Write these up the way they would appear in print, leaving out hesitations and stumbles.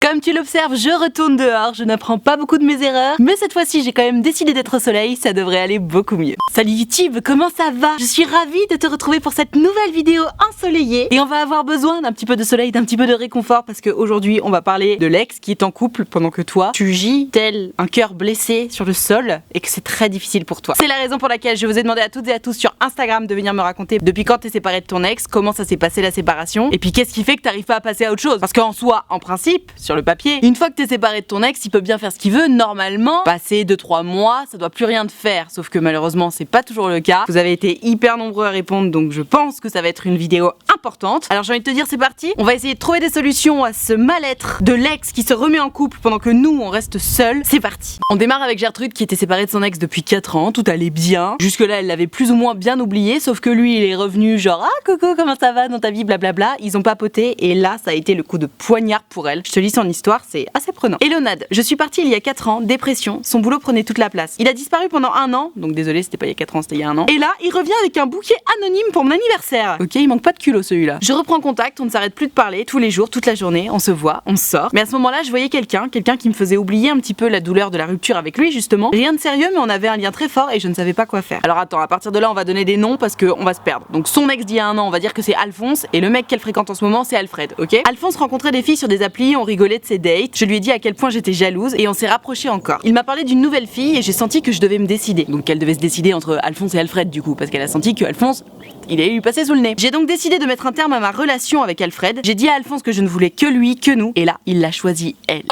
Comme tu l'observes, je retourne dehors, je n'apprends pas beaucoup de mes erreurs, mais cette fois-ci j'ai quand même décidé d'être au soleil, ça devrait aller beaucoup mieux. Salut YouTube, comment ça va? Je suis ravie de te retrouver pour cette nouvelle vidéo ensoleillée, et on va avoir besoin d'un petit peu de soleil, d'un petit peu de réconfort, parce qu'aujourd'hui on va parler de l'ex qui est en couple pendant que toi, tu gis tel un cœur blessé sur le sol, et que c'est très difficile pour toi. C'est la raison pour laquelle je vous ai demandé à toutes et à tous sur Instagram de venir me raconter depuis quand t'es séparé de ton ex, comment ça s'est passé la séparation, et puis qu'est-ce qui fait que t'arrives pas à passer à autre chose. Parce qu'en soi, en principe, sur le papier, une fois que t'es séparé de ton ex, il peut bien faire ce qu'il veut, normalement, passer 2-3 mois, ça doit plus rien te faire, sauf que malheureusement c'est pas toujours le cas. Vous avez été hyper nombreux à répondre, donc je pense que ça va être une vidéo importante. Alors j'ai envie de te dire, c'est parti, on va essayer de trouver des solutions à ce mal-être de l'ex qui se remet en couple pendant que nous on reste seuls. C'est parti. On démarre avec Gertrude qui était séparée de son ex depuis 4 ans, tout allait bien, jusque là elle l'avait plus ou moins bien oublié, sauf que lui il est revenu genre ah coucou comment ça va dans ta vie, blablabla. Ils ont papoté et là ça a été le coup de poignard pour elle. Je te lis son histoire, c'est assez prenant. Elonade, je suis partie il y a 4 ans, dépression, son boulot prenait toute la place. Il a disparu pendant 1 an, donc désolé c'était pas il y a 4 ans, c'était il y a 1 an. Et là, il revient avec un bouquet anonyme pour mon anniversaire. Ok, il manque pas de culot celui-là. Je reprends contact, on ne s'arrête plus de parler, tous les jours, toute la journée, on se voit, on sort. Mais à ce moment-là, je voyais quelqu'un qui me faisait oublier un petit peu la douleur de la rupture avec lui justement. Rien de sérieux, mais on avait un lien très fort et je ne savais pas quoi faire. Alors attends, à partir de là, on va donner des noms parce qu'on va se perdre. Donc son ex d'il y a 1 an, on va dire que c'est Alphonse et le mec qu'elle fréquente en ce moment, c'est Alfred, ok? Alphonse rencontrait des filles sur des applis, on rigolait de ses dates. Je lui ai dit à quel point j'étais jalouse et on s'est rapprochés encore. Il m'a parlé d'une nouvelle fille et j'ai senti que je devais me décider. Donc elle devait se décider entre Alphonse et Alfred du coup, parce qu'elle a senti que Alphonse, il allait lui passer sous le nez. J'ai donc décidé de mettre un terme à ma relation avec Alfred. J'ai dit à Alphonse que je ne voulais que lui, que nous. Et là, il l'a choisi elle.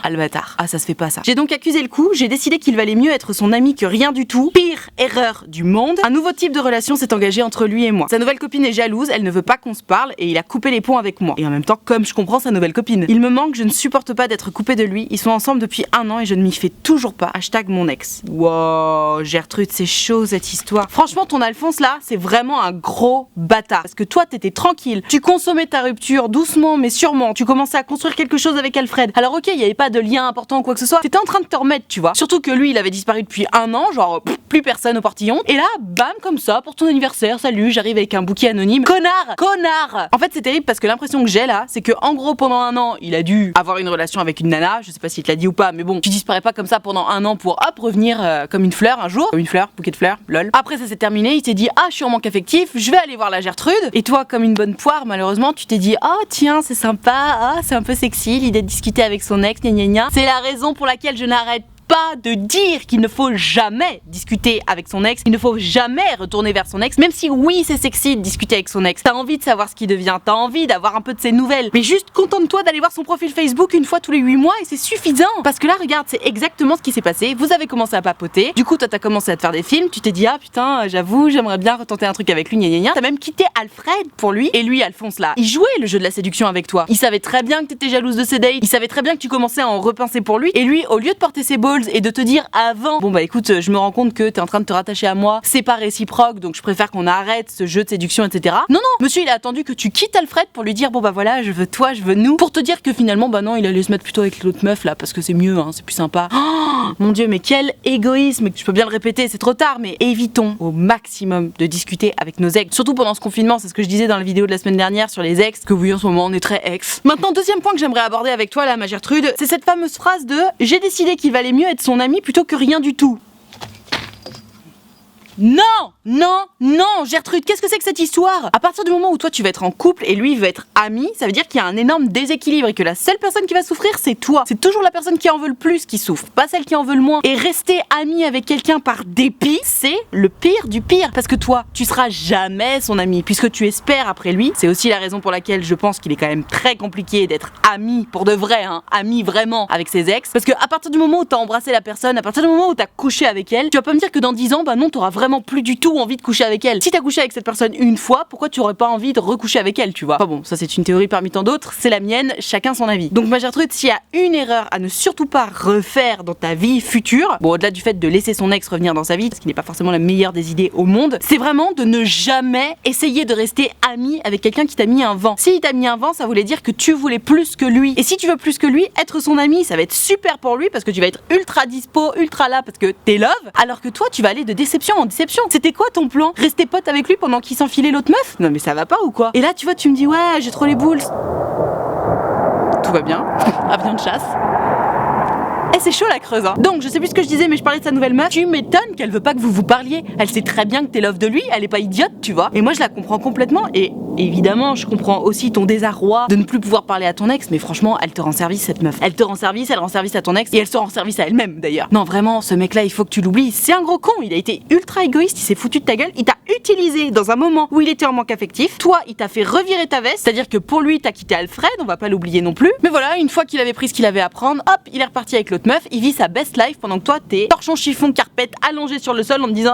Ah le bâtard, ah ça se fait pas ça. J'ai donc accusé le coup, j'ai décidé qu'il valait mieux être son ami que rien du tout. Pire erreur du monde. Un nouveau type de relation s'est engagé entre lui et moi. Sa nouvelle copine est jalouse, elle ne veut pas qu'on se parle et il a coupé les ponts avec moi. Et en même temps, comme je comprends sa nouvelle copine. Il me manque, je ne supporte pas d'être coupée de lui. Ils sont ensemble depuis 1 an et je ne m'y fais toujours pas. Hashtag mon ex. Wow, Gertrude, c'est chaud cette histoire. Franchement, ton Alphonse là, c'est vraiment un gros bâtard. Parce que toi, t'étais tranquille. Tu consommais ta rupture doucement mais sûrement. Tu commençais à construire quelque chose avec Alfred. Alors ok, il y avait pas de lien important ou quoi que ce soit, t'étais en train de te remettre, tu vois. Surtout que lui, il avait disparu depuis 1 an, genre plus personne au portillon. Et là, bam, comme ça, pour ton anniversaire, salut, j'arrive avec un bouquet anonyme. Connard. En fait, c'est terrible parce que l'impression que j'ai là, c'est que en gros, pendant 1 an, il a dû avoir une relation avec une nana. Je sais pas s'il te l'a dit ou pas, mais bon, tu disparais pas comme ça pendant 1 an pour hop revenir comme une fleur un jour. Comme une fleur, bouquet de fleurs, lol. Après, ça s'est terminé. Il s'est dit ah, je suis en manque affectif, je vais aller voir la Gertrude. Et toi, comme une bonne poire, malheureusement, tu t'es dit ah, tiens, c'est sympa, ah, c'est un peu sexy l'idée de discuter avec son ex, gna gna gna. C'est la raison pour laquelle je n'arrête pas de dire qu'il ne faut jamais discuter avec son ex, il ne faut jamais retourner vers son ex, même si oui c'est sexy de discuter avec son ex, t'as envie de savoir ce qui devient, t'as envie d'avoir un peu de ses nouvelles, mais juste contente-toi d'aller voir son profil Facebook une fois tous les 8 mois et c'est suffisant, parce que là regarde c'est exactement ce qui s'est passé, vous avez commencé à papoter, du coup toi t'as commencé à te faire des films, tu t'es dit ah putain j'avoue j'aimerais bien retenter un truc avec lui, gna gna gna, t'as même quitté Alfred pour lui, et lui Alphonse là, il jouait le jeu de la séduction avec toi, il savait très bien que t'étais jalouse de ses dates, il savait très bien que tu commençais à en repenser pour lui, et lui au lieu de porter ses balls et de te dire avant bon bah écoute je me rends compte que t'es en train de te rattacher à moi, c'est pas réciproque donc je préfère qu'on arrête ce jeu de séduction etc. Non monsieur il a attendu que tu quittes Alfred pour lui dire bon bah voilà je veux toi, je veux nous, pour te dire que finalement bah non il allait se mettre plutôt avec l'autre meuf là parce que c'est mieux hein, c'est plus sympa. Oh, mon dieu mais quel égoïsme, je peux bien le répéter c'est trop tard mais évitons au maximum de discuter avec nos ex, surtout pendant ce confinement, c'est ce que je disais dans la vidéo de la semaine dernière sur les ex, que oui en ce moment on est très ex. Maintenant deuxième point que j'aimerais aborder avec toi là ma Gertrude, c'est cette fameuse phrase de j'ai décidé qu'il valait mieux être son ami plutôt que rien du tout. Non, Gertrude, qu'est-ce que c'est que cette histoire? À partir du moment où toi tu vas être en couple et lui il veut être ami, ça veut dire qu'il y a un énorme déséquilibre et que la seule personne qui va souffrir c'est toi. C'est toujours la personne qui en veut le plus qui souffre, pas celle qui en veut le moins. Et rester ami avec quelqu'un par dépit, c'est le pire du pire. Parce que toi, tu seras jamais son ami, puisque tu espères après lui. C'est aussi la raison pour laquelle je pense qu'il est quand même très compliqué d'être ami, pour de vrai, hein, ami vraiment avec ses ex. Parce que à partir du moment où t'as embrassé la personne, à partir du moment où t'as couché avec elle, tu vas pas me dire que dans 10 ans, bah non, t'auras vraiment plus du tout envie de coucher avec elle. Si t'as couché avec cette personne une fois, pourquoi tu aurais pas envie de recoucher avec elle, tu vois? Enfin bon, ça c'est une théorie parmi tant d'autres, c'est la mienne, chacun son avis. Donc ma Gertrude, s'il y a une erreur à ne surtout pas refaire dans ta vie future, bon au-delà du fait de laisser son ex revenir dans sa vie, ce qui n'est pas forcément la meilleure des idées au monde, c'est vraiment de ne jamais essayer de rester ami avec quelqu'un qui t'a mis un vent. Si il t'a mis un vent, ça voulait dire que tu voulais plus que lui. Et si tu veux plus que lui, être son ami, ça va être super pour lui parce que tu vas être ultra dispo, ultra là parce que t'es love, alors que toi tu vas aller de déception en déception. C'était quoi ton plan? Rester pote avec lui pendant qu'il s'enfilait l'autre meuf? Non mais ça va pas ou quoi? Et là tu vois tu me dis ouais j'ai trop les boules. Tout va bien. Avion de chasse. Eh, c'est chaud la Creuse, hein. Donc je sais plus ce que je disais, mais je parlais de sa nouvelle meuf. Tu m'étonnes qu'elle veut pas que vous vous parliez. Elle sait très bien que t'es love de lui, elle est pas idiote, tu vois. Et moi je la comprends complètement, et évidemment je comprends aussi ton désarroi de ne plus pouvoir parler à ton ex, mais franchement elle te rend service cette meuf. Elle te rend service, elle rend service à ton ex, et elle se rend service à elle-même d'ailleurs. Non vraiment, ce mec là il faut que tu l'oublies, c'est un gros con, il a été ultra égoïste, il s'est foutu de ta gueule, il t'a utilisé dans un moment où il était en manque affectif. Toi il t'a fait revirer ta veste, c'est-à-dire que pour lui t'as quitté Alfred, on va pas l'oublier non plus. Mais voilà, une fois qu'il avait pris ce qu'il avait à prendre, hop, il est reparti avec l'autre meuf, il vit sa best life pendant que toi t'es torchon chiffon carpette allongé sur le sol en te disant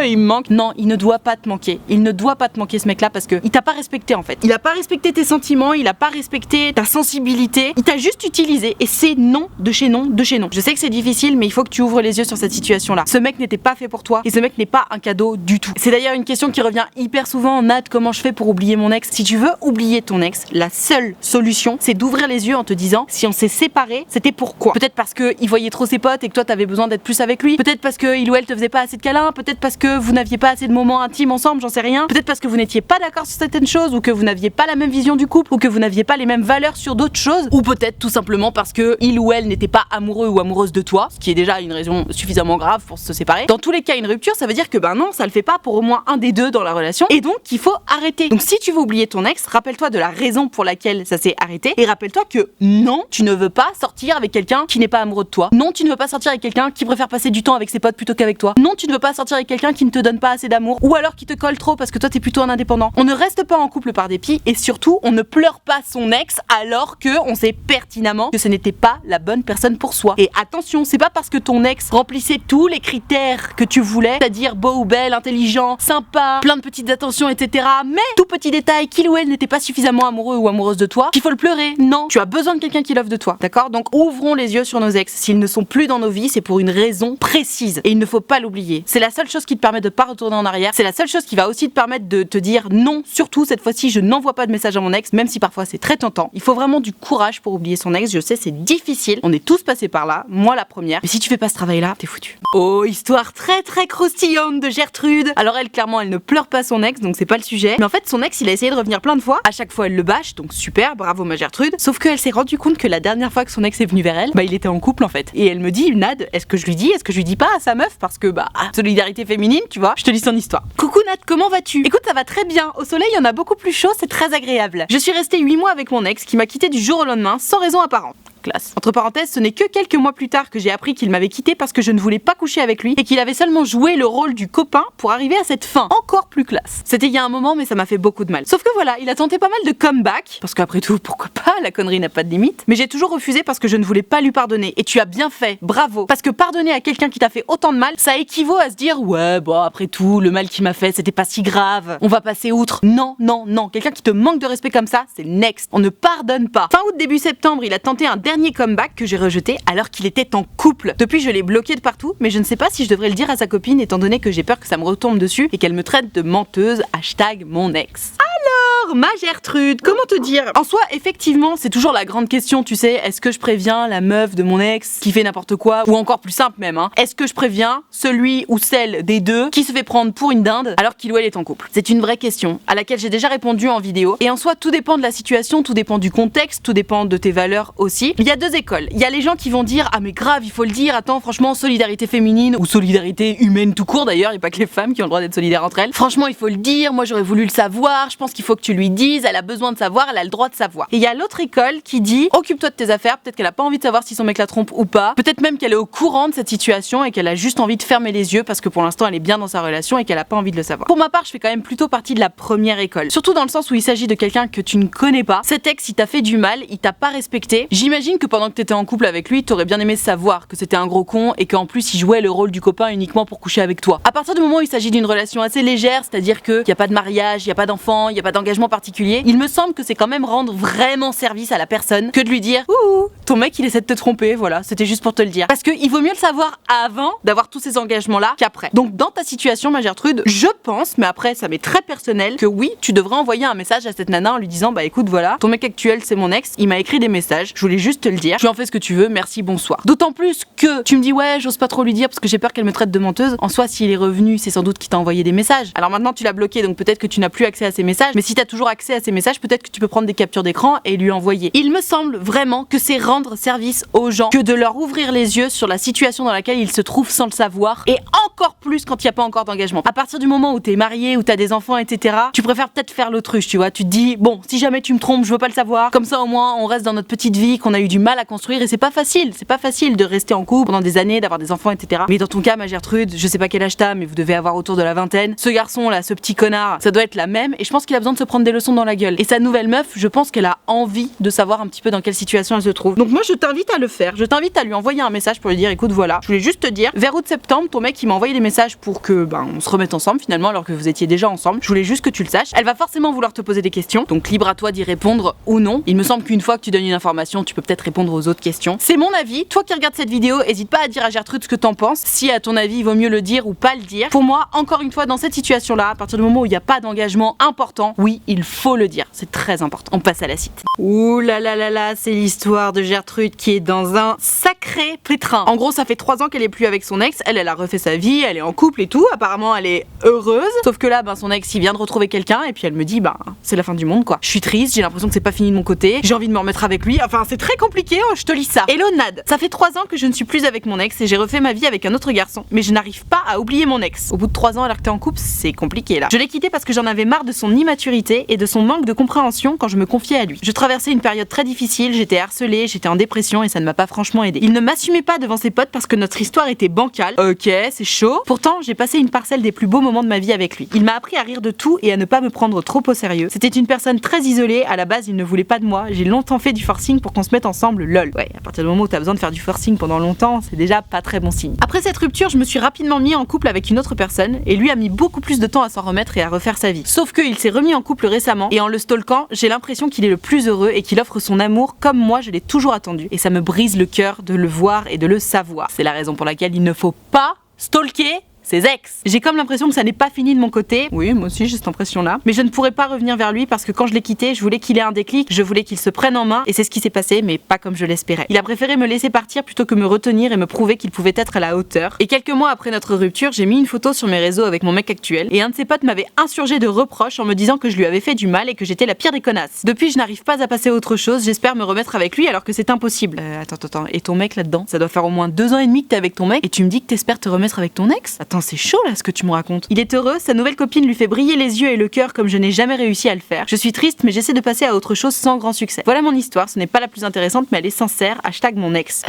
il me manque. Non, il ne doit pas te manquer. Il ne doit pas te manquer ce mec là parce que il t'a pas respecté en fait. Il a pas respecté tes sentiments, il a pas respecté ta sensibilité, il t'a juste utilisé et c'est non de chez non de chez non. Je sais que c'est difficile mais il faut que tu ouvres les yeux sur cette situation là. Ce mec n'était pas fait pour toi et ce mec n'est pas un cadeau du tout. C'est d'ailleurs une question qui revient hyper souvent. Nat, comment je fais pour oublier mon ex? Si tu veux oublier ton ex, la seule solution c'est d'ouvrir les yeux en te disant si on s'est séparés, c'était pourquoi? Peut-être parce que il voyait trop ses potes et que toi t'avais besoin d'être plus avec lui, peut-être parce que il ou elle te faisait pas assez de câlins, peut-être parce que vous n'aviez pas assez de moments intimes ensemble, j'en sais rien, peut-être parce que vous n'étiez pas d'accord sur certaines choses, ou que vous n'aviez pas la même vision du couple, ou que vous n'aviez pas les mêmes valeurs sur d'autres choses, ou peut-être tout simplement parce que il ou elle n'était pas amoureux ou amoureuse de toi, ce qui est déjà une raison suffisamment grave pour se séparer. Dans tous les cas, une rupture ça veut dire que ben non, ça le fait pas pour au moins un des deux dans la relation, et donc il faut arrêter. Donc si tu veux oublier ton ex, rappelle-toi de la raison pour laquelle ça s'est arrêté, et rappelle-toi que non, tu ne veux pas sortir avec quelqu'un qui n'est pas amoureux de toi. Non, tu ne veux pas sortir avec quelqu'un qui préfère passer du temps avec ses potes plutôt qu'avec toi. Non, tu ne veux pas sortir avec quelqu'un qui ne te donne pas assez d'amour, ou alors qui te colle trop parce que toi t'es plutôt un indépendant. On ne reste pas en couple par dépit, et surtout on ne pleure pas son ex alors que on sait pertinemment que ce n'était pas la bonne personne pour soi. Et attention, c'est pas parce que ton ex remplissait tous les critères que tu voulais, c'est-à-dire beau ou belle, intelligent, sympa, plein de petites attentions, etc. Mais tout petit détail, qu'il ou elle n'était pas suffisamment amoureux ou amoureuse de toi, qu'il faut le pleurer. Non, tu as besoin de quelqu'un qui l'offre de toi, d'accord? Donc ouvrons les yeux sur nos ex. S'ils ne sont plus dans nos vies, c'est pour une raison précise et il ne faut pas l'oublier. C'est la seule chose qui te permet de pas retourner en arrière. C'est la seule chose qui va aussi te permettre de te dire non, surtout cette fois-ci je n'envoie pas de message à mon ex, même si parfois c'est très tentant. Il faut vraiment du courage pour oublier son ex. Je sais, c'est difficile, on est tous passés par là, moi la première, mais si tu fais pas ce travail là, t'es foutu. Oh, histoire très très croustillante de Gertrude. Alors elle, clairement, elle ne pleure pas son ex, donc c'est pas le sujet, mais en fait son ex il a essayé de revenir plein de fois, à chaque fois elle le bâche, donc super, bravo ma Gertrude, sauf qu'elle s'est rendue compte que la dernière fois que son ex est venu vers elle, bah il était en couple en fait, et elle me dit, Nad, est-ce que je lui dis pas à sa meuf, parce que bah solidarité féminine, tu vois. Je te lis son histoire. Coucou Nat, comment vas-tu? Écoute, ça va très bien, au soleil il y en a beaucoup plus chaud, c'est très agréable. Je suis restée 8 mois avec mon ex qui m'a quitté du jour au lendemain sans raison apparente. Classe. Entre parenthèses, ce n'est que quelques mois plus tard que j'ai appris qu'il m'avait quitté parce que je ne voulais pas coucher avec lui et qu'il avait seulement joué le rôle du copain pour arriver à cette fin encore plus classe. C'était il y a un moment, mais ça m'a fait beaucoup de mal. Sauf que voilà, il a tenté pas mal de comeback, parce qu'après tout, pourquoi pas, la connerie n'a pas de limite. Mais j'ai toujours refusé parce que je ne voulais pas lui pardonner. Et tu as bien fait, bravo. Parce que pardonner à quelqu'un qui t'a fait autant de mal, ça équivaut à se dire ouais, bon après tout, le mal qu'il m'a fait, c'était pas si grave, on va passer outre. Non, non, non. Quelqu'un qui te manque de respect comme ça, c'est next. On ne pardonne pas. Fin août, début septembre, il a tenté un dernier comeback que j'ai rejeté alors qu'il était en couple. Depuis, je l'ai bloqué de partout, mais je ne sais pas si je devrais le dire à sa copine étant donné que j'ai peur que ça me retombe dessus et qu'elle me traite de menteuse, hashtag mon ex. Alors, ma Gertrude, comment te dire? En soi, effectivement, c'est toujours la grande question, tu sais, est-ce que je préviens la meuf de mon ex qui fait n'importe quoi, ou encore plus simple même, hein, est-ce que je préviens celui ou celle des deux qui se fait prendre pour une dinde alors qu'il ou elle est en couple? C'est une vraie question, à laquelle j'ai déjà répondu en vidéo, et en soi, tout dépend de la situation, tout dépend du contexte, tout dépend de tes valeurs aussi. Il y a deux écoles. Il y a les gens qui vont dire ah mais grave, il faut le dire, attends, franchement, solidarité féminine, ou solidarité humaine tout court d'ailleurs, il n'y a pas que les femmes qui ont le droit d'être solidaires entre elles. Franchement, il faut le dire, moi j'aurais voulu le savoir, je pense qu'il faut que tu lui dises, elle a besoin de savoir, elle a le droit de savoir. Et il y a l'autre école qui dit occupe-toi de tes affaires, peut-être qu'elle a pas envie de savoir si son mec la trompe ou pas, peut-être même qu'elle est au courant de cette situation et qu'elle a juste envie de fermer les yeux parce que pour l'instant elle est bien dans sa relation et qu'elle a pas envie de le savoir. Pour ma part, je fais quand même plutôt partie de la première école, surtout dans le sens où il s'agit de quelqu'un que tu ne connais pas. Cet ex, il t'a fait du mal, il t'a pas respecté. J'imagine que pendant que t'étais en couple avec lui, t'aurais bien aimé savoir que c'était un gros con et qu'en plus il jouait le rôle du copain uniquement pour coucher avec toi. À partir du moment où il s'agit d'une relation assez légère, c'est-à-dire qu'il n'y a pas de mariage, il n'y a pas d'enfant, il n'y a pas d'engagement particulier, il me semble que c'est quand même rendre vraiment service à la personne que de lui dire ouh, ton mec il essaie de te tromper, voilà, c'était juste pour te le dire. Parce qu'il vaut mieux le savoir avant d'avoir tous ces engagements-là qu'après. Donc dans ta situation, ma Gertrude, je pense, mais après ça m'est très personnel, que oui, tu devrais envoyer un message à cette nana en lui disant bah écoute voilà, ton mec actuel c'est mon ex, il m'a écrit des messages, je voulais juste te le dire, tu en fais ce que tu veux, merci, bonsoir. D'autant plus que tu me dis ouais, j'ose pas trop lui dire parce que j'ai peur qu'elle me traite de menteuse. En soi, s'il est revenu, c'est sans doute qu'il t'a envoyé des messages. Alors maintenant tu l'as bloqué, donc peut-être que tu n'as plus accès à ses messages, mais si t'as toujours accès à ses messages, peut-être que tu peux prendre des captures d'écran et lui envoyer. Il me semble vraiment que c'est rendre service aux gens que de leur ouvrir les yeux sur la situation dans laquelle ils se trouvent sans le savoir, et encore plus quand il n'y a pas encore d'engagement. À partir du moment où t'es marié, où t'as des enfants, etc., tu préfères peut-être faire l'autruche, tu vois. Tu te dis, bon, si jamais tu me trompes, je veux pas le savoir. Comme ça, au moins, on reste dans notre petite vie qu'on a eu du mal à construire, et c'est pas facile. C'est pas facile de rester en couple pendant des années, d'avoir des enfants, etc. Mais dans ton cas, ma Gertrude, je sais pas quel âge t'as, mais vous devez avoir autour de la vingtaine. Ce garçon là, ce petit connard, ça doit être la même, et je pense qu'il a besoin de se prendre des leçons dans la gueule. Et sa nouvelle meuf, je pense qu'elle a envie de savoir un petit peu dans quelle situation elle se trouve. Donc moi, je t'invite à le faire. Je t'invite à lui envoyer un message pour lui dire, écoute, voilà, je voulais juste te dire, vers août-septembre, ton mec il m'a envoyé des messages pour que on se remette ensemble finalement, alors que vous étiez déjà ensemble. Je voulais juste que tu le saches. Elle va forcément vouloir te poser des questions, donc libre à toi d'y répondre ou non. Il me semble qu'une fois que tu donnes une information, tu peux peut-être répondre aux autres questions. C'est mon avis. Toi qui regardes cette vidéo, hésite pas à dire à Gertrude ce que t'en penses. Si à ton avis il vaut mieux le dire ou pas le dire. Pour moi, encore une fois, dans cette situation-là, à partir du moment où il n'y a pas d'engagement important, oui, il faut le dire. C'est très important. On passe à la suite. Ouh là là là là, c'est l'histoire de Gertrude qui est dans un sacré pétrin. En gros, ça fait 3 ans qu'elle est plus avec son ex. Elle a refait sa vie, elle est en couple et tout. Apparemment, elle est heureuse. Sauf que là, son ex, il vient de retrouver quelqu'un et puis elle me dit, c'est la fin du monde quoi. Je suis triste, j'ai l'impression que c'est pas fini de mon côté. J'ai envie de me remettre avec lui. Enfin, c'est très compliqué. Je te lis ça. Hello Nad. Ça fait 3 ans que je ne suis plus avec mon ex et j'ai refait ma vie avec un autre garçon. Mais je n'arrive pas à oublier mon ex. Au bout de 3 ans, alors que t'es en couple, c'est compliqué là. Je l'ai quitté parce que j'en avais marre de son immaturité et de son manque de compréhension quand je me confiais à lui. Je traversais une période très difficile, j'étais harcelée, j'étais en dépression et ça ne m'a pas franchement aidé. Il ne m'assumait pas devant ses potes parce que notre histoire était bancale. Ok, c'est chaud. Pourtant, j'ai passé une parcelle des plus beaux moments de ma vie avec lui. Il m'a appris à rire de tout et à ne pas me prendre trop au sérieux. C'était une personne très isolée, à la base il ne voulait pas de moi. J'ai longtemps fait du forcing pour qu'on se mette ensemble, lol. Ouais, à partir du moment où t'as besoin de faire du forcing pendant longtemps, c'est déjà pas très bon signe. Après cette rupture, je me suis rapidement mis en couple avec une autre personne et lui a mis beaucoup plus de temps à s'en remettre et à refaire sa vie. Sauf qu'il s'est remis en couple récemment et en le stalkant, j'ai l'impression qu'il est le plus heureux et qu'il offre son amour comme moi je l'ai toujours attendu. Et ça me brise le cœur de le voir et de le savoir. C'est la raison pour laquelle il ne faut pas stalker ses ex. J'ai comme l'impression que ça n'est pas fini de mon côté. Oui, moi aussi j'ai cette impression-là. Mais je ne pourrais pas revenir vers lui parce que quand je l'ai quitté, je voulais qu'il ait un déclic, je voulais qu'il se prenne en main et c'est ce qui s'est passé, mais pas comme je l'espérais. Il a préféré me laisser partir plutôt que me retenir et me prouver qu'il pouvait être à la hauteur. Et quelques mois après notre rupture, j'ai mis une photo sur mes réseaux avec mon mec actuel et un de ses potes m'avait insurgé de reproches en me disant que je lui avais fait du mal et que j'étais la pire des connasses. Depuis, je n'arrive pas à passer à autre chose, j'espère me remettre avec lui alors que c'est impossible. Attends, et ton mec là-dedans? Ça doit faire au moins 2 ans et demi que t'es avec ton mec et tu me dis que t'espères te remettre avec ton ex? Attends, c'est chaud là ce que tu me racontes. Il est heureux, sa nouvelle copine lui fait briller les yeux et le cœur comme je n'ai jamais réussi à le faire. Je suis triste mais j'essaie de passer à autre chose sans grand succès. Voilà mon histoire, ce n'est pas la plus intéressante mais elle est sincère, hashtag mon ex.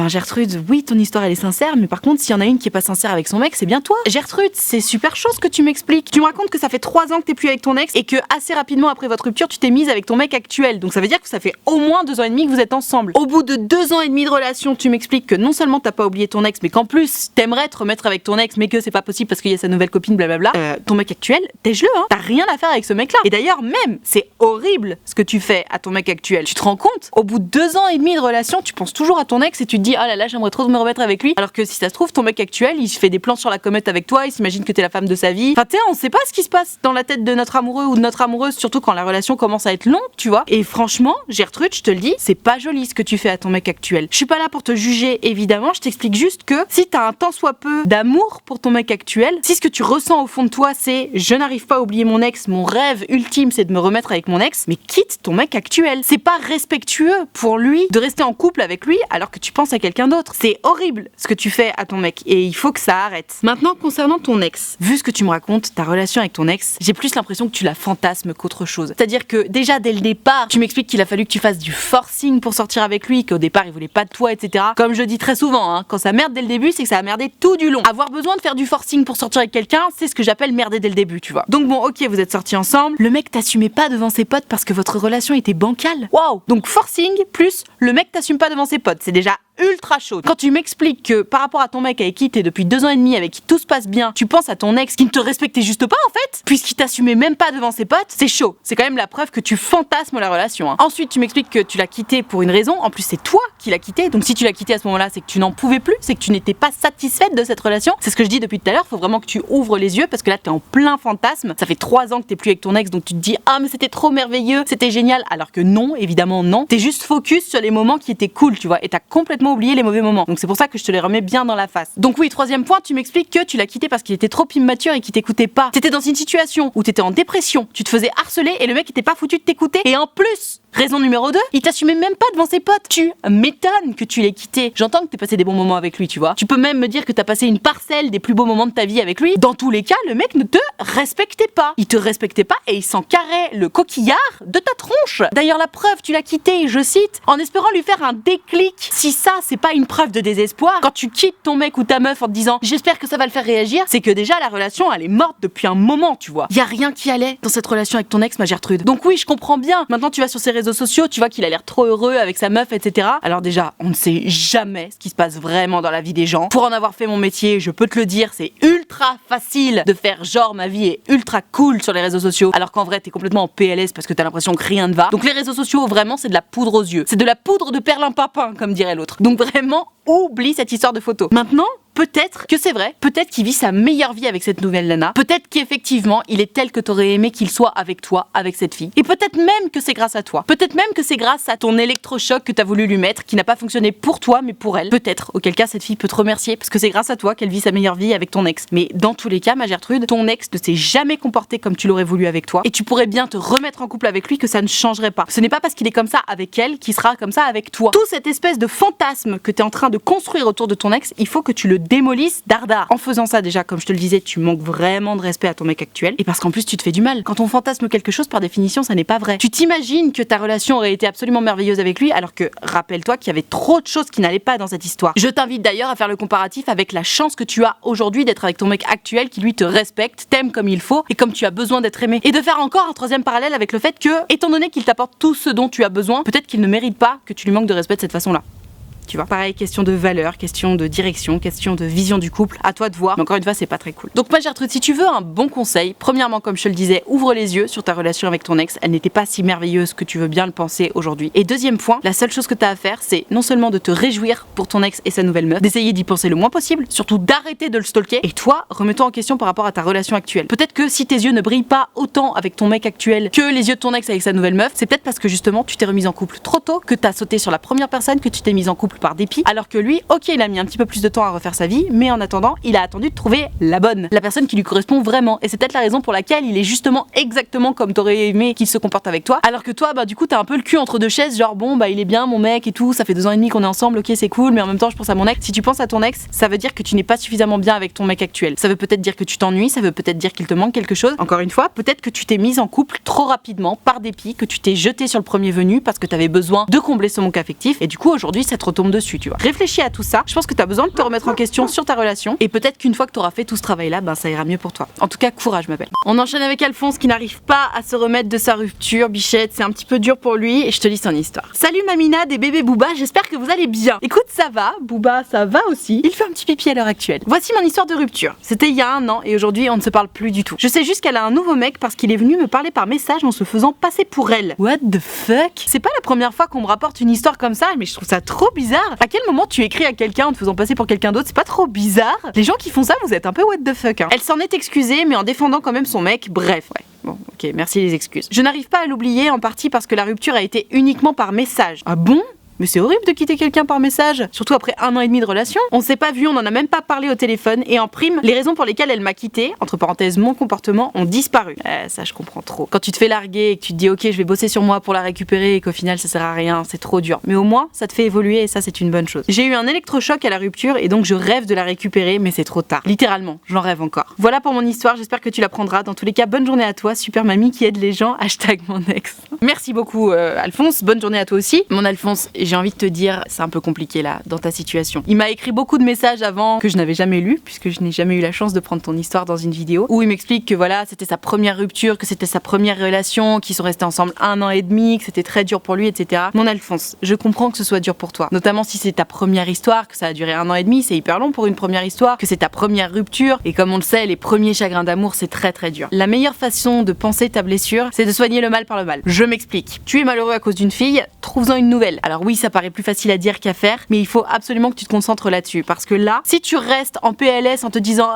Gertrude, oui ton histoire elle est sincère mais par contre s'il y en a une qui est pas sincère avec son mec, c'est bien toi. Gertrude, c'est super chaud ce que tu m'expliques. Tu me racontes que ça fait 3 ans que t'es plus avec ton ex et que assez rapidement après votre rupture tu t'es mise avec ton mec actuel. Donc ça veut dire que ça fait au moins 2 ans et demi que vous êtes ensemble. Au bout de 2 ans et demi de relation, tu m'expliques que non seulement t'as pas oublié ton ex mais qu'en plus t'aimerais te remettre avec ton ex mais que c'est pas possible parce qu'il y a sa nouvelle copine blablabla. Ton mec actuel, tège-le hein. T'as rien à faire avec ce mec là. Et d'ailleurs même, c'est horrible ce que tu fais à ton mec actuel. Tu te rends compte? Au bout de 2 ans et demi de relation, tu penses toujours à ton ex et tu te dis ah là là j'aimerais trop me remettre avec lui. Alors que si ça se trouve ton mec actuel il se fait des plans sur la comète avec toi, il s'imagine que t'es la femme de sa vie. Enfin on sait pas ce qui se passe dans la tête de notre amoureux ou de notre amoureuse, surtout quand la relation commence à être longue, tu vois. Et franchement, Gertrude, je te le dis, c'est pas joli ce que tu fais à ton mec actuel. Je suis pas là pour te juger évidemment, je t'explique juste que si t'as un tant soit peu d'amour pour ton mec actuel, si ce que tu ressens au fond de toi c'est je n'arrive pas à oublier mon ex, mon rêve ultime c'est de me remettre avec mon ex, mais quitte ton mec actuel. C'est pas respectueux pour lui de rester en couple avec lui alors que tu penses à quelqu'un d'autre. C'est horrible ce que tu fais à ton mec et il faut que ça arrête. Maintenant concernant ton ex, vu ce que tu me racontes, ta relation avec ton ex, j'ai plus l'impression que tu la fantasmes qu'autre chose. C'est-à-dire que déjà dès le départ, tu m'expliques qu'il a fallu que tu fasses du forcing pour sortir avec lui, qu'au départ il voulait pas de toi, etc. Comme je dis très souvent, hein, quand ça merde dès le début, c'est que ça a merdé tout du long. Avoir besoin de faire du forcing pour sortir avec quelqu'un, c'est ce que j'appelle merder dès le début, tu vois. Donc bon, ok, vous êtes sortis ensemble, le mec t'assumait pas devant ses potes parce que votre relation était bancale. Waouh. Donc forcing plus le mec t'assume pas devant ses potes, c'est déjà ultra chaude. Quand tu m'expliques que par rapport à ton mec avec qui t'es depuis 2 ans et demi, avec qui tout se passe bien, tu penses à ton ex qui ne te respectait juste pas en fait, puisqu'il t'assumait même pas devant ses potes, c'est chaud. C'est quand même la preuve que tu fantasmes la relation. Ensuite, tu m'expliques que tu l'as quitté pour une raison. En plus, c'est toi qui l'as quitté. Donc si tu l'as quitté à ce moment-là, c'est que tu n'en pouvais plus, c'est que tu n'étais pas satisfaite de cette relation. C'est ce que je dis depuis tout à l'heure. Faut vraiment que tu ouvres les yeux parce que là, t'es en plein fantasme. Ça fait 3 ans que t'es plus avec ton ex, donc tu te dis ah mais c'était trop merveilleux, c'était génial. Alors que non, évidemment non. T'es juste focus sur les moments qui étaient cool, tu vois, et t'as complètement oublié les mauvais moments. Donc c'est pour ça que je te les remets bien dans la face. Donc oui, 3e point, tu m'expliques que tu l'as quitté parce qu'il était trop immature et qu'il t'écoutait pas. T'étais dans une situation où t'étais en dépression, tu te faisais harceler et le mec était pas foutu de t'écouter. Et en plus, raison numéro 2, il t'assumait même pas devant ses potes. Tu m'étonnes que tu l'aies quitté. J'entends que t'aies passé des bons moments avec lui, tu vois. Tu peux même me dire que t'as passé une parcelle des plus beaux moments de ta vie avec lui. Dans tous les cas, le mec ne te respectait pas. Il te respectait pas et il s'en carrait le coquillard de ta tronche. D'ailleurs, la preuve, tu l'as quitté, je cite, en espérant lui faire un déclic. Si ça, c'est pas une preuve de désespoir, quand tu quittes ton mec ou ta meuf en te disant j'espère que ça va le faire réagir, c'est que déjà la relation, elle est morte depuis un moment, tu vois. Y a rien qui allait dans cette relation avec ton ex, ma Gertrude. Donc oui, je comprends bien. Maintenant, tu vas sur ses réseaux sociaux, tu vois qu'il a l'air trop heureux avec sa meuf, etc. Alors déjà, on ne sait jamais ce qui se passe vraiment dans la vie des gens. Pour en avoir fait mon métier, je peux te le dire, c'est ultra facile de faire genre ma vie est ultra cool sur les réseaux sociaux, alors qu'en vrai, t'es complètement en PLS parce que t'as l'impression que rien ne va. Donc les réseaux sociaux, vraiment, c'est de la poudre aux yeux. C'est de la poudre de perlimpinpin, comme dirait l'autre. Donc vraiment, oublie cette histoire de photo. Maintenant, peut-être que c'est vrai, peut-être qu'il vit sa meilleure vie avec cette nouvelle nana, peut-être qu'effectivement il est tel que t'aurais aimé qu'il soit avec toi, avec cette fille, et peut-être même que c'est grâce à toi, peut-être même que c'est grâce à ton électrochoc que t'as voulu lui mettre, qui n'a pas fonctionné pour toi mais pour elle, peut-être, auquel cas cette fille peut te remercier, parce que c'est grâce à toi qu'elle vit sa meilleure vie avec ton ex. Mais dans tous les cas, ma Gertrude, ton ex ne s'est jamais comporté comme tu l'aurais voulu avec toi, et tu pourrais bien te remettre en couple avec lui que ça ne changerait pas. Ce n'est pas parce qu'il est comme ça avec elle qu'il sera comme ça avec toi. Tout cette espèce de fantasme que t'es en train de construire autour de ton ex, il faut que tu le démolisses dardard. En faisant ça, déjà, comme je te le disais, tu manques vraiment de respect à ton mec actuel, et parce qu'en plus tu te fais du mal. Quand on fantasme quelque chose, par définition, ça n'est pas vrai. Tu t'imagines que ta relation aurait été absolument merveilleuse avec lui, alors que rappelle-toi qu'il y avait trop de choses qui n'allaient pas dans cette histoire. Je t'invite d'ailleurs à faire le comparatif avec la chance que tu as aujourd'hui d'être avec ton mec actuel qui lui te respecte, t'aime comme il faut et comme tu as besoin d'être aimé. Et de faire encore un 3e parallèle avec le fait que, étant donné qu'il t'apporte tout ce dont tu as besoin, peut-être qu'il ne mérite pas que tu lui manques de respect de cette façon-là. Tu vois, pareil, question de valeur, question de direction, question de vision du couple, à toi de voir, mais encore une fois, c'est pas très cool. Donc moi Gertrude, si tu veux un bon conseil, premièrement, comme je te le disais, ouvre les yeux sur ta relation avec ton ex, elle n'était pas si merveilleuse que tu veux bien le penser aujourd'hui. Et deuxième point, la seule chose que t'as à faire, c'est non seulement de te réjouir pour ton ex et sa nouvelle meuf, d'essayer d'y penser le moins possible, surtout d'arrêter de le stalker, et toi, remets-toi en question par rapport à ta relation actuelle. Peut-être que si tes yeux ne brillent pas autant avec ton mec actuel que les yeux de ton ex avec sa nouvelle meuf, c'est peut-être parce que justement, tu t'es remise en couple trop tôt, que t'as sauté sur la première personne, que tu t'es mise en couple par dépit, alors que lui, ok, il a mis un petit peu plus de temps à refaire sa vie, mais en attendant, il a attendu de trouver la bonne, la personne qui lui correspond vraiment. Et c'est peut-être la raison pour laquelle il est justement exactement comme t'aurais aimé qu'il se comporte avec toi, alors que toi, bah du coup, t'as un peu le cul entre deux chaises, genre bon, bah il est bien mon mec et tout, ça fait 2 ans et demi qu'on est ensemble, ok, c'est cool, mais en même temps, je pense à mon ex. Si tu penses à ton ex, ça veut dire que tu n'es pas suffisamment bien avec ton mec actuel. Ça veut peut-être dire que tu t'ennuies, ça veut peut-être dire qu'il te manque quelque chose. Encore une fois, peut-être que tu t'es mise en couple trop rapidement, par dépit, que tu t'es jeté sur le premier venu parce que t'avais besoin de combler ce manque affectif, et du coup, aujourd'hui, ça te retombe dessus, tu vois. Réfléchis à tout ça. Je pense que tu as besoin de te remettre en question sur ta relation, et peut-être qu'une fois que tu auras fait tout ce travail-là, ben ça ira mieux pour toi. En tout cas, courage ma belle. On enchaîne avec Alphonse qui n'arrive pas à se remettre de sa rupture. Bichette, c'est un petit peu dur pour lui et je te lis son histoire. Salut Mamina des bébés Booba, j'espère que vous allez bien. Écoute, ça va, Booba, ça va aussi. Il fait un petit pipi à l'heure actuelle. Voici mon histoire de rupture. C'était il y a 1 an et aujourd'hui on ne se parle plus du tout. Je sais juste qu'elle a un nouveau mec parce qu'il est venu me parler par message en se faisant passer pour elle. What the fuck? C'est pas la première fois qu'on me rapporte une histoire comme ça, mais je trouve ça trop bizarre. À quel moment tu écris à quelqu'un en te faisant passer pour quelqu'un d'autre? C'est pas trop bizarre? Les gens qui font ça, vous êtes un peu what the fuck, hein. Elle s'en est excusée, mais en défendant quand même son mec. Bref, ouais. Bon, ok, merci les excuses. Je n'arrive pas à l'oublier, en partie parce que la rupture a été uniquement par message. Ah bon? Mais c'est horrible de quitter quelqu'un par message, surtout après 1 an et demi de relation. On s'est pas vu, on en a même pas parlé au téléphone, et en prime, les raisons pour lesquelles elle m'a quitté, entre parenthèses mon comportement, ont disparu. Ça je comprends trop. Quand tu te fais larguer et que tu te dis ok je vais bosser sur moi pour la récupérer et qu'au final ça sert à rien, c'est trop dur. Mais au moins ça te fait évoluer et ça c'est une bonne chose. J'ai eu un électrochoc à la rupture et donc je rêve de la récupérer, mais c'est trop tard. Littéralement, j'en rêve encore. Voilà pour mon histoire, j'espère que tu la prendras. Dans tous les cas, bonne journée à toi, super mamie qui aide les gens, #mon ex. Merci beaucoup Alphonse, bonne journée à toi aussi. Mon Alphonse, j'ai envie de te dire, c'est un peu compliqué là, dans ta situation. Il m'a écrit beaucoup de messages avant que je n'avais jamais lu, puisque je n'ai jamais eu la chance de prendre ton histoire dans une vidéo, où il m'explique que voilà, c'était sa première rupture, que c'était sa première relation, qu'ils sont restés ensemble 1 an et demi, que c'était très dur pour lui, etc. Mon Alphonse, je comprends que ce soit dur pour toi, notamment si c'est ta première histoire, que ça a duré 1 an et demi, c'est hyper long pour une première histoire, que c'est ta première rupture, et comme on le sait, les premiers chagrins d'amour, c'est très très dur. La meilleure façon de penser ta blessure, c'est de soigner le mal par le mal. Je m'explique. Tu es malheureux à cause d'une fille, trouve-en une nouvelle. Alors oui, ça paraît plus facile à dire qu'à faire, mais il faut absolument que tu te concentres là-dessus, parce que là, si tu restes en PLS en te disant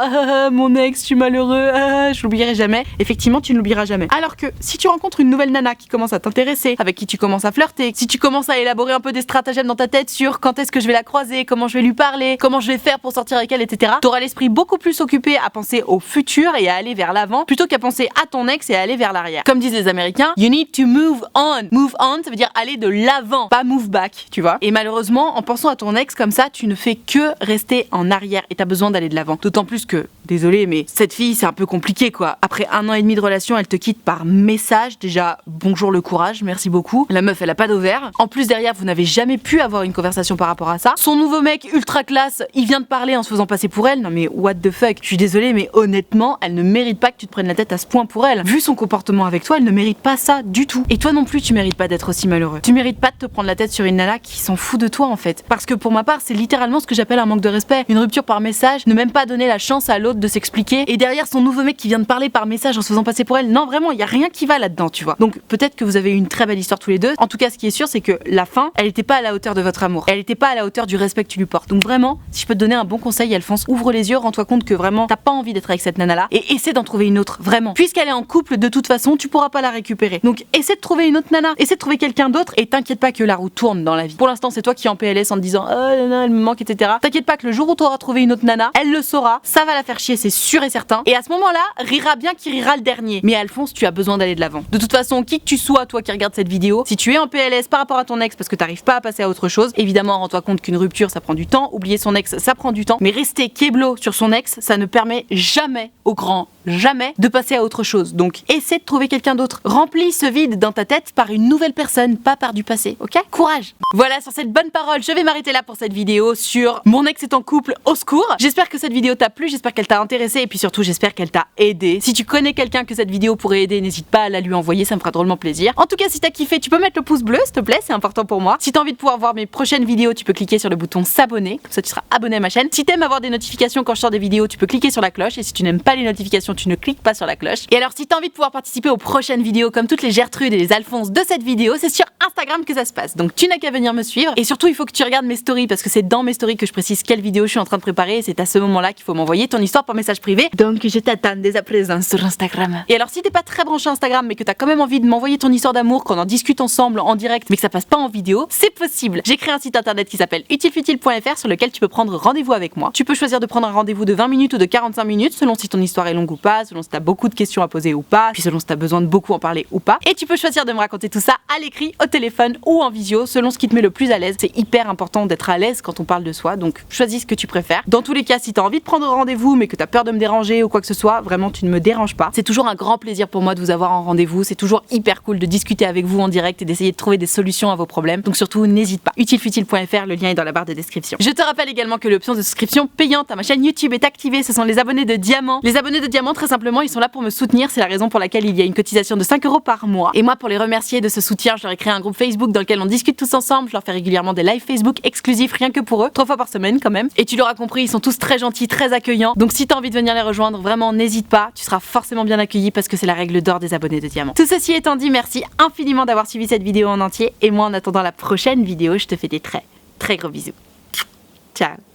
mon ex, je suis malheureux, je l'oublierai jamais, effectivement, tu ne l'oublieras jamais. Alors que si tu rencontres une nouvelle nana qui commence à t'intéresser, avec qui tu commences à flirter, si tu commences à élaborer un peu des stratagèmes dans ta tête sur quand est-ce que je vais la croiser, comment je vais lui parler, comment je vais faire pour sortir avec elle, etc., t'auras l'esprit beaucoup plus occupé à penser au futur et à aller vers l'avant, plutôt qu'à penser à ton ex et à aller vers l'arrière. Comme disent les Américains, you need to move on. Move on, ça veut dire aller de l'avant, pas move back, tu vois. Et malheureusement, en pensant à ton ex comme ça, tu ne fais que rester en arrière et t'as besoin d'aller de l'avant. D'autant plus que, désolé, mais cette fille, c'est un peu compliqué, quoi. Après 1 an et demi de relation, elle te quitte par message. Déjà, bonjour le courage, merci beaucoup. La meuf, elle a pas d'ovaire. En plus, derrière, vous n'avez jamais pu avoir une conversation par rapport à ça. Son nouveau mec, ultra classe, il vient de parler en se faisant passer pour elle. Non mais what the fuck. Je suis désolée, mais honnêtement, elle ne mérite pas que tu te prennes la tête à ce point pour elle. Vu son comportement avec toi, elle ne mérite pas ça du tout. Et toi non plus, tu mérites pas d'être aussi malheureux. Tu mérites pas de te prendre la tête sur une nana qui s'en fout de toi en fait. Parce que pour ma part, c'est littéralement ce que j'appelle un manque de respect. Une rupture par message, ne même pas donner la chance à l'autre de s'expliquer. Et derrière son nouveau mec qui vient de parler par message en se faisant passer pour elle, non vraiment, il y a rien qui va là-dedans, tu vois. Donc peut-être que vous avez eu une très belle histoire tous les deux. En tout cas, ce qui est sûr, c'est que la fin, elle était pas à la hauteur de votre amour. Elle était pas à la hauteur du respect que tu lui portes. Donc vraiment, si je peux te donner un bon conseil, Alphonse, ouvre les yeux, rends-toi compte que vraiment, t'as pas envie d'être avec cette nana-là et essaie d'en trouver une autre, vraiment. Puisqu'elle est en couple, de toute façon, tu pourras pas la récupérer. Donc essaie de trouver une autre nana, essaie de trouver quelqu'un d'autre et t'inquiète pas que la roue tourne dans la vie. Pour l'instant, c'est toi qui es en PLS en te disant oh nana, elle me manque, etc. T'inquiète pas que le jour où t'auras trouvé une autre nana, elle le saura, ça va la faire chier, c'est sûr et certain. Et à ce moment-là, rira bien qui rira le dernier. Mais Alphonse, tu as besoin d'aller de l'avant. De toute façon, qui que tu sois, toi qui regardes cette vidéo, si tu es en PLS par rapport à ton ex parce que t'arrives pas à passer à autre chose, évidemment, rends-toi compte qu'une rupture, ça prend du temps. Oublier son ex, ça prend du temps. Mais rester kéblo sur son ex, ça ne permet jamais, au grand jamais, de passer à autre chose. Donc, essaie de trouver quelqu'un d'autre. Remplis ce vide dans ta tête par une nouvelle personne, pas par du passé, ok? Courage! Voilà, sur cette bonne parole, je vais m'arrêter là pour cette vidéo sur mon ex est en couple, au secours. J'espère que cette vidéo t'a plu, j'espère qu'elle t'a intéressé et puis surtout, j'espère qu'elle t'a aidé. Si tu connais quelqu'un que cette vidéo pourrait aider, n'hésite pas à la lui envoyer, ça me fera drôlement plaisir. En tout cas, si t'as kiffé, tu peux mettre le pouce bleu, s'il te plaît, c'est important pour moi. Si t'as envie de pouvoir voir mes prochaines vidéos, tu peux cliquer sur le bouton s'abonner, comme ça tu seras abonné à ma chaîne. Si t'aimes avoir des notifications quand je sors des vidéos, tu peux cliquer sur la cloche et si tu n'aimes pas les notifications, tu ne cliques pas sur la cloche. Et alors, si t'as envie de pouvoir participer aux prochaines vidéos comme toutes les Gertrude et les Alphonse de cette vidéo, c'est sur Instagram que ça se passe. Donc tu n'as qu'à venir me suivre et surtout, il faut que tu regardes mes stories parce que c'est dans mes stories que je précise quelle vidéo je suis en train de préparer et c'est à ce moment-là qu'il faut m'envoyer ton histoire par message privé. Donc je t'attends dès à présent sur Instagram. Et alors, si t'es pas très branché Instagram mais que t'as quand même envie de m'envoyer ton histoire d'amour, qu'on en discute ensemble en direct mais que ça passe pas en vidéo, c'est possible. J'ai créé un site internet qui s'appelle utilefutile.fr sur lequel tu peux prendre rendez-vous avec moi. Tu peux choisir de prendre un rendez-vous de 20 minutes ou de 45 minutes selon si ton histoire est longue ou pas, selon si t'as beaucoup de questions à poser ou pas, puis selon si t'as besoin de beaucoup en parler ou pas. Et tu peux choisir de me raconter tout ça à l'écrit, au téléphone ou en visio, selon ce qui te met le plus à l'aise. C'est hyper important d'être à l'aise quand on parle de soi, donc choisis ce que tu préfères. Dans tous les cas, si t'as envie de prendre rendez-vous mais que t'as peur de me déranger ou quoi que ce soit, vraiment tu ne me déranges pas. C'est toujours un grand plaisir pour moi de vous avoir en rendez-vous, c'est toujours hyper cool de discuter avec vous en direct et d'essayer de trouver des solutions à vos problèmes. Donc surtout, n'hésite pas. Utilefutile.fr, le lien est dans la barre de description. Je te rappelle également que l'option de souscription payante à ma chaîne YouTube est activée, ce sont les abonnés de Diamant. Les abonnés de Diamant, très simplement, ils sont là pour me soutenir, c'est la raison pour laquelle il y a une cotisation de 5 € par mois. Et moi, pour les remercier de ce soutien, je leur ai créé un groupe Facebook dans lequel on discute tous ensemble, je leur fais régulièrement des lives Facebook exclusifs rien que pour eux, 3 fois par semaine quand même. Et tu l'auras compris, ils sont tous très gentils, très accueillants. Donc si t'as envie de venir les rejoindre, vraiment n'hésite pas, tu seras forcément bien accueilli parce que c'est la règle d'or des abonnés de Diamant. Tout ceci étant dit, merci infiniment d'avoir suivi cette vidéo en entier et moi en attendant la prochaine vidéo, je te fais des très gros bisous. Ciao.